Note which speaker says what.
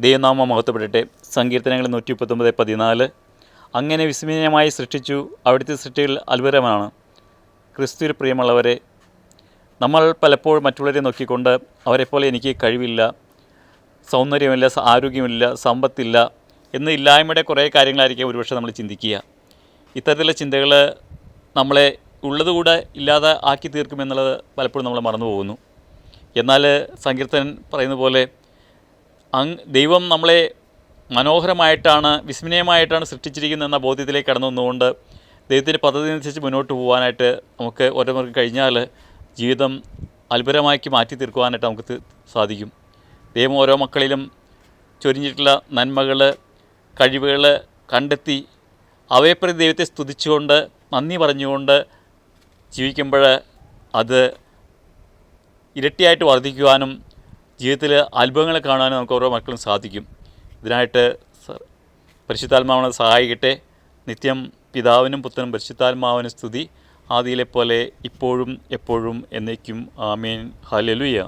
Speaker 1: ദൈവനാമം മഹത്വപ്പെടട്ടെ. സങ്കീർത്തനങ്ങൾ 139:14. അങ്ങനെ വിസ്മയമായി സൃഷ്ടിച്ചു, അവിടുത്തെ സൃഷ്ടികൾ അത്ഭുതമാണ്. ക്രിസ്തുവിൽ പ്രിയമുള്ളവരെ, നമ്മൾ പലപ്പോഴും മറ്റുള്ളവരെ നോക്കിക്കൊണ്ട് അവരെപ്പോലെ എനിക്ക് കഴിവില്ല, സൗന്ദര്യമില്ല, ആരോഗ്യമില്ല, സമ്പത്തില്ല എന്ന് ഇല്ലായ്മയുടെ കുറേ കാര്യങ്ങളായിരിക്കും ഒരുപക്ഷെ നമ്മൾ ചിന്തിക്കുക. ഇത്തരത്തിലുള്ള ചിന്തകൾ നമ്മളെ ഉള്ളതുകൂടെ ഇല്ലാതെ ആക്കി തീർക്കുമെന്നുള്ളത് പലപ്പോഴും നമ്മൾ മറന്നു പോകുന്നു. എന്നാൽ സങ്കീർത്തനൻ പറയുന്ന പോലെ ദൈവം നമ്മളെ മനോഹരമായിട്ടാണ്, വിസ്മയമായിട്ടാണ് സൃഷ്ടിച്ചിരിക്കുന്നതെന്ന ബോധ്യത്തിലേക്ക് കടന്നു വന്നുകൊണ്ട് ദൈവത്തിൻ്റെ പദ്ധതി അനുസരിച്ച് മുന്നോട്ട് പോകാനായിട്ട് നമുക്ക് ഓരോരുത്തർക്കും കഴിഞ്ഞാൽ ജീവിതം അത്ഭുതമാക്കി മാറ്റി തീർക്കുവാനായിട്ട് നമുക്ക് സാധിക്കും. ദൈവം ഓരോ മക്കളിലും ചൊരിഞ്ഞിട്ടുള്ള നന്മകൾ, കഴിവുകൾ കണ്ടെത്തി അവയെപ്പറ്റി ദൈവത്തെ സ്തുതിച്ചുകൊണ്ട് നന്ദി പറഞ്ഞുകൊണ്ട് ജീവിക്കുമ്പോൾ അത് ഇരട്ടിയായിട്ട് വർദ്ധിക്കുവാനും ജീവിതത്തിൽ അത്ഭുതങ്ങൾ കാണാനും നമുക്ക് ഓരോ മക്കളും സാധിക്കും. ഇതിനായിട്ട് പരിശുദ്ധാത്മാവിനെ സഹായിക്കട്ടെ. നിത്യം പിതാവിനും പുത്രനും പരിശുദ്ധാത്മാവിനും സ്തുതി, ആദിയിലെ പോലെ ഇപ്പോഴും എപ്പോഴും എന്നേക്കും. ആമേൻ. ഹല്ലേലൂയ.